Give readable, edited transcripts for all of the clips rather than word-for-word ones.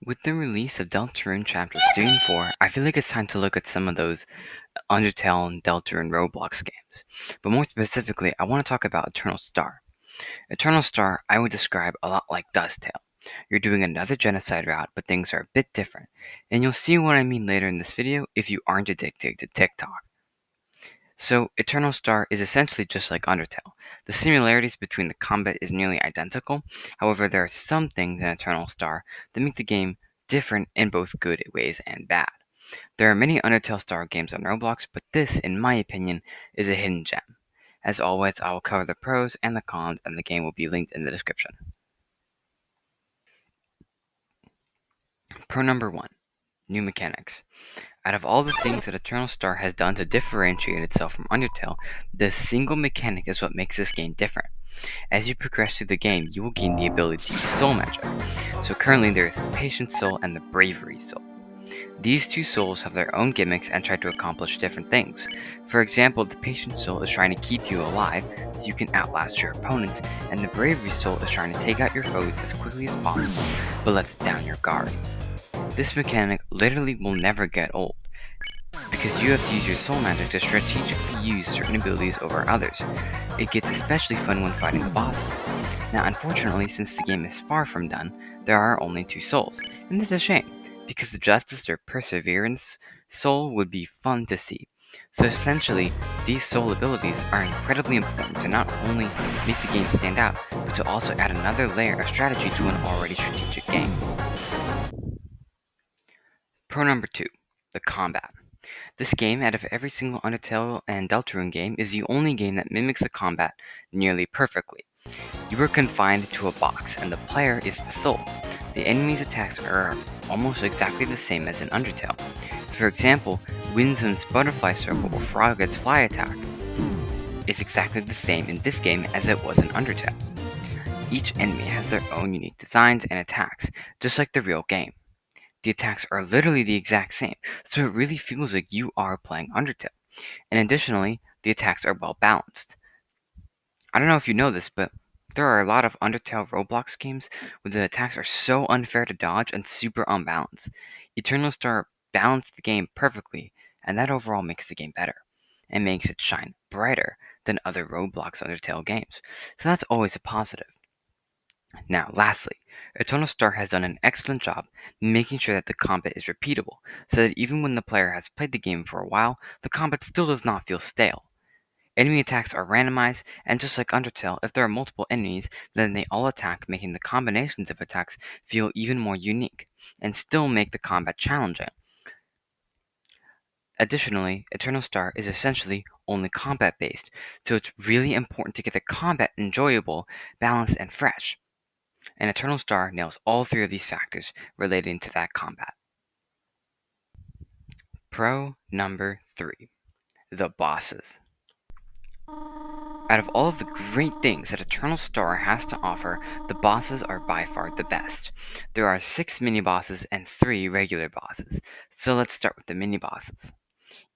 With the release of Deltarune Chapters 3 and 4, I feel like it's time to look at some of those Undertale and Deltarune Roblox games. But more specifically, I want to talk about Eternal Star. Eternal Star, I would describe a lot like Dusttale. You're doing another genocide route, but things are a bit different. And you'll see what I mean later in this video if you aren't addicted to TikTok. So, Eternal Star is essentially just like Undertale. The similarities between the combat is nearly identical, however, there are some things in Eternal Star that make the game different in both good ways and bad. There are many Undertale Star games on Roblox, but this, in my opinion, is a hidden gem. As always, I will cover the pros and the cons, and the game will be linked in the description. Pro number 1. New mechanics. Out of all the things that Eternal Star has done to differentiate itself from Undertale, this single mechanic is what makes this game different. As you progress through the game, you will gain the ability to use soul magic. So currently there is the Patience Soul and the Bravery Soul. These two souls have their own gimmicks and try to accomplish different things. For example, the Patience Soul is trying to keep you alive so you can outlast your opponents, and the Bravery Soul is trying to take out your foes as quickly as possible, but lets down your guard. This mechanic literally will never get old, because you have to use your soul magic to strategically use certain abilities over others. It gets especially fun when fighting the bosses. Now, unfortunately, since the game is far from done, there are only 2 souls, and this is a shame, because the Justice or Perseverance soul would be fun to see. So essentially, these soul abilities are incredibly important to not only make the game stand out, but to also add another layer of strategy to an already strategic game. Pro number 2, the combat. This game, out of every single Undertale and Deltarune game, is the only game that mimics the combat nearly perfectly. You are confined to a box, and the player is the soul. The enemy's attacks are almost exactly the same as in Undertale. For example, Winzone's Butterfly Circle or Froghead's Fly attack is exactly the same in this game as it was in Undertale. Each enemy has their own unique designs and attacks, just like the real game. The attacks are literally the exact same, so it really feels like you are playing Undertale. And additionally, the attacks are well balanced. I don't know if you know this, but there are a lot of Undertale Roblox games where the attacks are so unfair to dodge and super unbalanced. Eternal Star balanced the game perfectly, and that overall makes the game better, and makes it shine brighter than other Roblox Undertale games. So that's always a positive. Now, lastly, Eternal Star has done an excellent job making sure that the combat is repeatable, so that even when the player has played the game for a while, the combat still does not feel stale. Enemy attacks are randomized, and just like Undertale, if there are multiple enemies, then they all attack, making the combinations of attacks feel even more unique, and still make the combat challenging. Additionally, Eternal Star is essentially only combat-based, so it's really important to get the combat enjoyable, balanced, and fresh. And Eternal Star nails all 3 of these factors relating to that combat. Pro number 3, the bosses. Out of all of the great things that Eternal Star has to offer, the bosses are by far the best. There are 6 mini-bosses and 3 regular bosses, so let's start with the mini-bosses.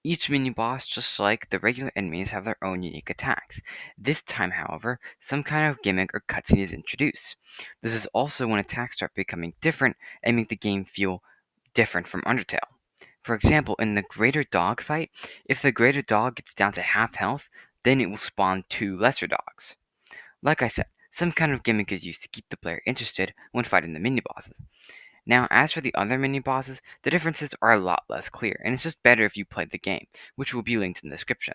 Each mini-boss, just like the regular enemies, have their own unique attacks. This time, however, some kind of gimmick or cutscene is introduced. This is also when attacks start becoming different and make the game feel different from Undertale. For example, in the Greater Dog fight, if the Greater Dog gets down to half health, then it will spawn 2 lesser dogs. Like I said, some kind of gimmick is used to keep the player interested when fighting the mini-bosses. Now, as for the other mini-bosses, the differences are a lot less clear, and it's just better if you played the game, which will be linked in the description.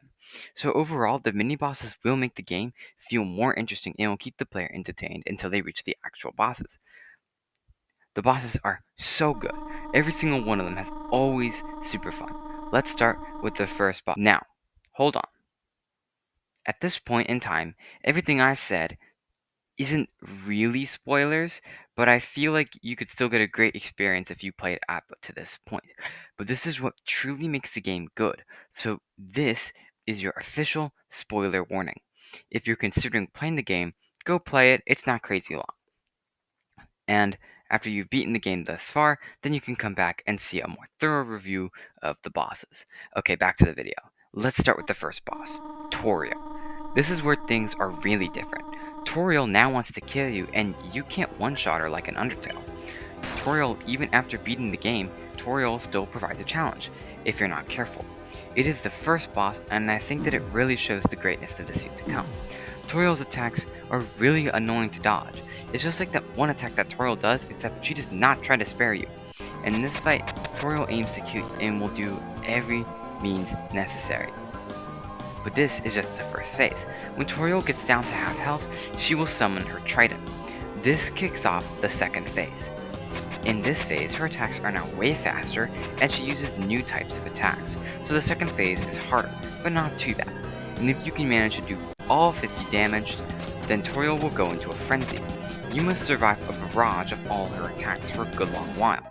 So overall, the mini-bosses will make the game feel more interesting and will keep the player entertained until they reach the actual bosses. The bosses are so good. Every single one of them has always super fun. Let's start with the first boss. Now, hold on. At this point in time, everything I've said isn't really spoilers, but I feel like you could still get a great experience if you played up to this point. But this is what truly makes the game good. So this is your official spoiler warning. If you're considering playing the game, go play it. It's not crazy long. And after you've beaten the game thus far, then you can come back and see a more thorough review of the bosses. Okay, back to the video. Let's start with the first boss, Toriel. This is where things are really different. Toriel now wants to kill you, and you can't one-shot her like in Undertale. Even after beating the game, Toriel still provides a challenge, if you're not careful. It is the first boss, and I think that it really shows the greatness of the suit to come. Toriel's attacks are really annoying to dodge. It's just like that one attack that Toriel does, except she does not try to spare you. And in this fight, Toriel aims to kill you and will do every means necessary. But this is just the first phase. When Toriel gets down to half health, she will summon her trident. This kicks off the second phase. In this phase, her attacks are now way faster, and she uses new types of attacks, so the second phase is harder, but not too bad. And if you can manage to do all 50 damage, then Toriel will go into a frenzy. You must survive a barrage of all her attacks for a good long while.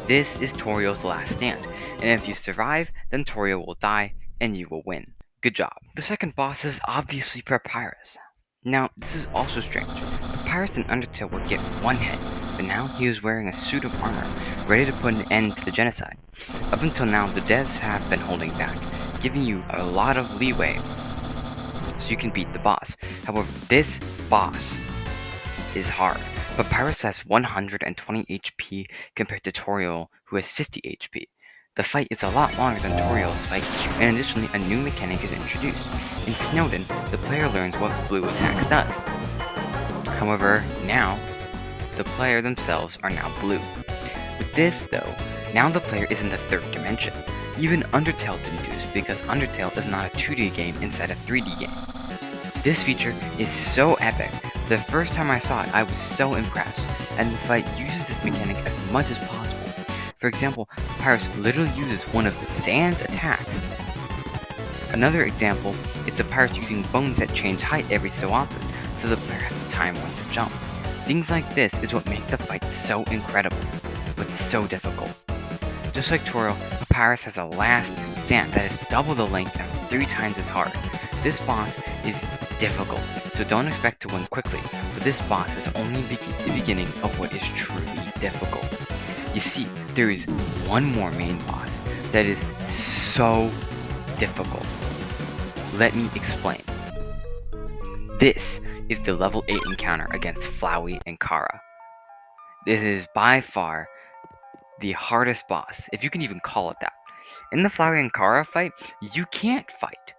This is Toriel's last stand, and if you survive, then Toriel will die, and you will win. Good job. The second boss is obviously Papyrus. Now, this is also strange. Papyrus in Undertale would get one hit, but now he is wearing a suit of armor, ready to put an end to the genocide. Up until now, the devs have been holding back, giving you a lot of leeway so you can beat the boss. However, this boss is hard. Papyrus has 120 HP compared to Toriel, who has 50 HP. The fight is a lot longer than Toriel's fight, and additionally, a new mechanic is introduced. In Snowden, the player learns what blue attacks does. However, now, the player themselves are now blue. With this, though, now the player is in the third dimension. Even Undertale didn't do this, because Undertale is not a 2D game inside a 3D game. This feature is so epic. The first time I saw it, I was so impressed, and the fight uses this mechanic as much as possible. For example, Papyrus literally uses one of Sand's attacks. Another example is Papyrus using bones that change height every so often, so the player has to time when to jump. Things like this is what make the fight so incredible, but so difficult. Just like Toriel, Papyrus has a last stand that is double the length and 3 times as hard. This boss is difficult, so don't expect to win quickly, but this boss is only the beginning of what is truly difficult. You see, there is one more main boss that is so difficult. Let me explain. This is the level 8 encounter against Flowey and Kara. This is by far the hardest boss, if you can even call it that. In the Flowey and Kara fight, you can't fight.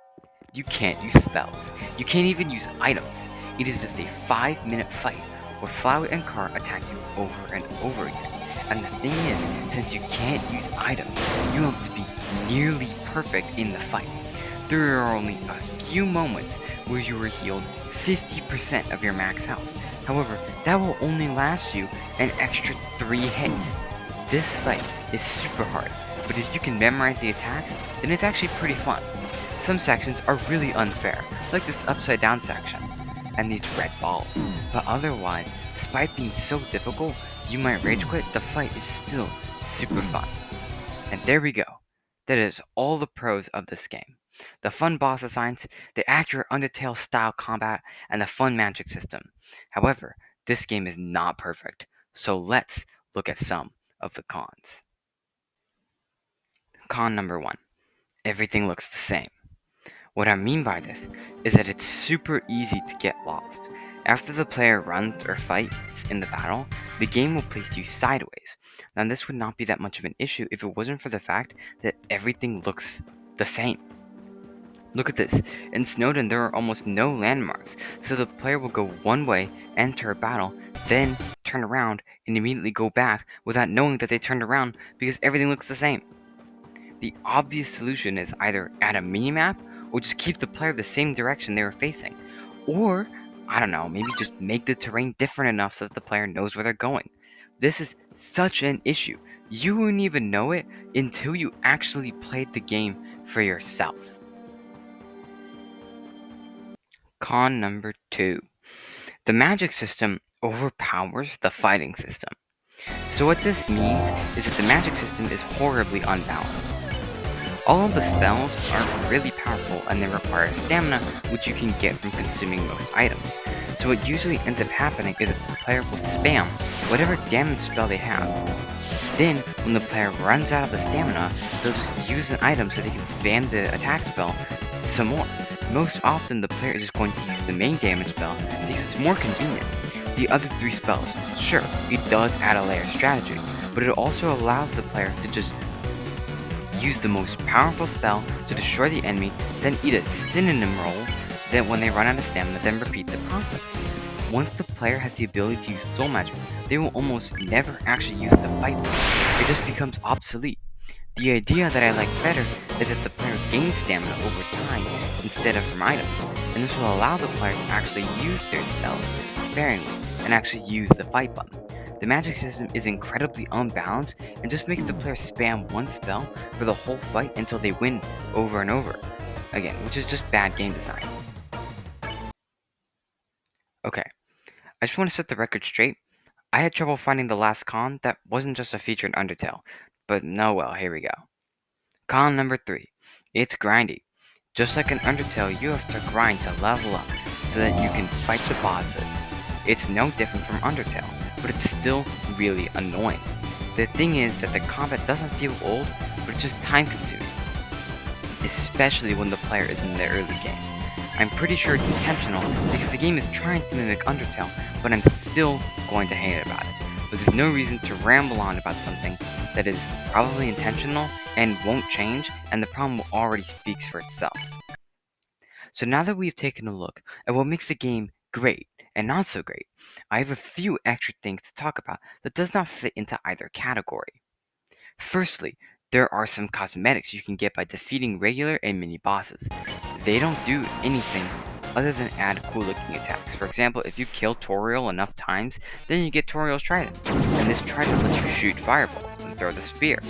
You can't use spells. You can't even use items. It is just a 5-minute fight where Flowey and Kara attack you over and over again. And the thing is, since you can't use items, you have to be nearly perfect in the fight. There are only a few moments where you are healed 50% of your max health. However, that will only last you an extra 3 hits. This fight is super hard, but if you can memorize the attacks, then it's actually pretty fun. Some sections are really unfair, like this upside down section, and these red balls. But otherwise, despite being so difficult, you might rage quit, the fight is still super fun. And there we go. That is all the pros of this game. The fun boss designs, the accurate Undertale style combat, and the fun magic system. However, this game is not perfect, so let's look at some of the cons. Con number 1. Everything looks the same. What I mean by this is that it's super easy to get lost. After the player runs or fights in the battle, the game will place you sideways. Now this would not be that much of an issue if it wasn't for the fact that everything looks the same. Look at this. In Snowden, there are almost no landmarks, so the player will go one way, enter a battle, then turn around and immediately go back without knowing that they turned around because everything looks the same. The obvious solution is either add a minimap or just keep the player the same direction they were facing. Or, I don't know, maybe just make the terrain different enough so that the player knows where they're going. This is such an issue. You wouldn't even know it until you actually played the game for yourself. Con number 2. The magic system overpowers the fighting system. So what this means is that the magic system is horribly unbalanced. All of the spells are really powerful and they require stamina, which you can get from consuming most items. So what usually ends up happening is that the player will spam whatever damage spell they have. Then, when the player runs out of the stamina, they'll just use an item so they can spam the attack spell some more. Most often, the player is just going to use the main damage spell because it's more convenient. the other 3 spells. Sure, it does add a layer of strategy, but it also allows the player to just use the most powerful spell to destroy the enemy, then eat a synonym roll, then when they run out of stamina, then repeat the process. Once the player has the ability to use soul magic, they will almost never actually use the fight button. It just becomes obsolete. The idea that I like better is that the player gains stamina over time instead of from items, and this will allow the player to actually use their spells sparingly and actually use the fight button. The magic system is incredibly unbalanced and just makes the player spam one spell for the whole fight until they win over and over again, which is just bad game design. Okay, I just want to set the record straight. I had trouble finding the last con that wasn't just a feature in Undertale, but no well, here we go. Con number 3. It's grindy. Just like in Undertale, you have to grind to level up so that you can fight the bosses. It's no different from Undertale, but it's still really annoying. The thing is that the combat doesn't feel old, but it's just time consuming, especially when the player is in the early game. I'm pretty sure it's intentional because the game is trying to mimic Undertale, but I'm still going to hate about it. But there's no reason to ramble on about something that is probably intentional and won't change, and the problem already speaks for itself. So now that we've taken a look at what makes the game great and not so great, I have a few extra things to talk about that does not fit into either category. Firstly, there are some cosmetics you can get by defeating regular and mini bosses. They don't do anything other than add cool looking attacks. For example, if you kill Toriel enough times, then you get Toriel's Trident, and this Trident lets you shoot firebolts and throw the spear.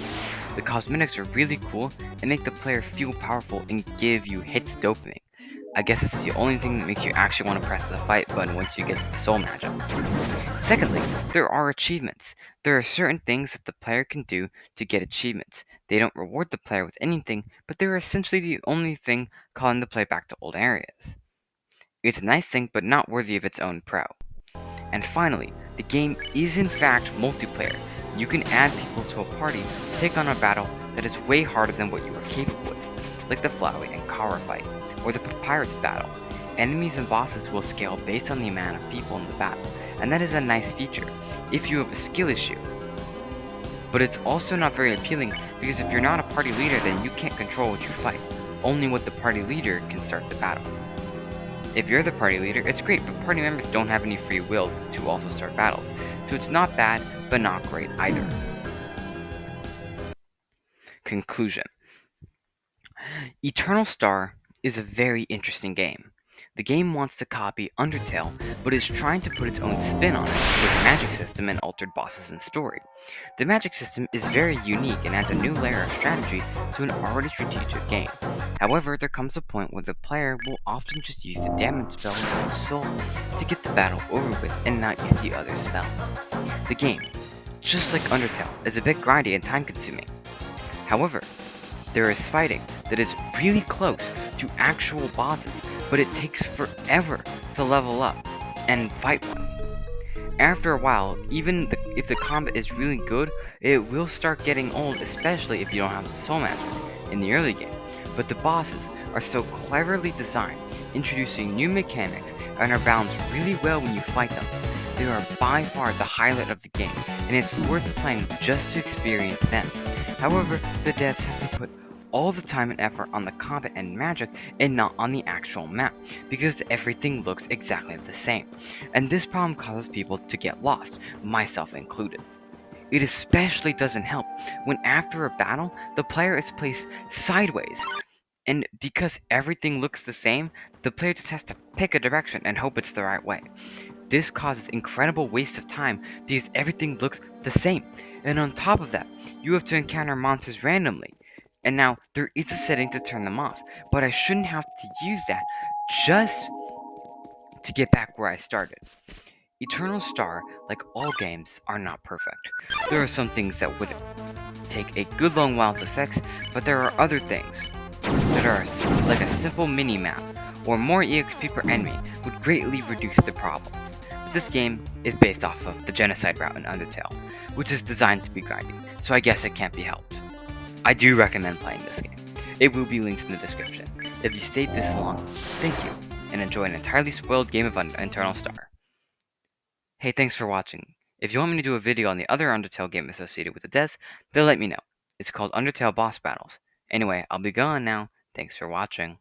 The cosmetics are really cool and make the player feel powerful and give you hits dopamine. I guess it's the only thing that makes you actually want to press the fight button once you get the soul magic. Secondly, there are achievements. There are certain things that the player can do to get achievements. They don't reward the player with anything, but they're essentially the only thing calling the player back to old areas. It's a nice thing, but not worthy of its own pro. And finally, the game is in fact multiplayer. You can add people to a party to take on a battle that is way harder than what you are capable with, like the Flowey and Kara fight, or the Papyrus battle. Enemies and bosses will scale based on the amount of people in the battle, and that is a nice feature if you have a skill issue. But it's also not very appealing because if you're not a party leader, then you can't control what you fight. Only what the party leader can start the battle. If you're the party leader, it's great, but party members don't have any free will to also start battles, so it's not bad, but not great either. Conclusion. Eternal Star is a very interesting game. The game wants to copy Undertale, but is trying to put its own spin on it with a magic system and altered bosses and story. The magic system is very unique and adds a new layer of strategy to an already strategic game. However, there comes a point where the player will often just use the damage spell with Soul to get the battle over with and not use the other spells. The game, just like Undertale, is a bit grindy and time consuming. However, there is fighting that is really close to actual bosses, but it takes forever to level up and fight one. After a while, even if the combat is really good, it will start getting old, especially if you don't have the soul magic in the early game. But the bosses are so cleverly designed, introducing new mechanics and are balanced really well when you fight them. They are by far the highlight of the game, and it's worth playing just to experience them. However, the devs have to put all the time and effort on the combat and magic and not on the actual map, because everything looks exactly the same. And this problem causes people to get lost, myself included. It especially doesn't help when after a battle, the player is placed sideways. And because everything looks the same, the player just has to pick a direction and hope it's the right way. This causes incredible waste of time because everything looks the same. And on top of that, you have to encounter monsters randomly. And now, there is a setting to turn them off, but I shouldn't have to use that just to get back where I started. Eternal Star, like all games, are not perfect. There are some things that would take a good long while to fix, but there are other things that are like a simple mini-map or more EXP per enemy would greatly reduce the problems. But this game is based off of the genocide route in Undertale, which is designed to be grinding, so I guess it can't be helped. I do recommend playing this game. It will be linked in the description. If you stayed this long, thank you, and enjoy an entirely spoiled game of Eternal Star. Hey, thanks for watching. If you want me to do a video on the other Undertale game associated with the deaths, then let me know. It's called Undertale Boss Battles. Anyway, I'll be gone now. Thanks for watching.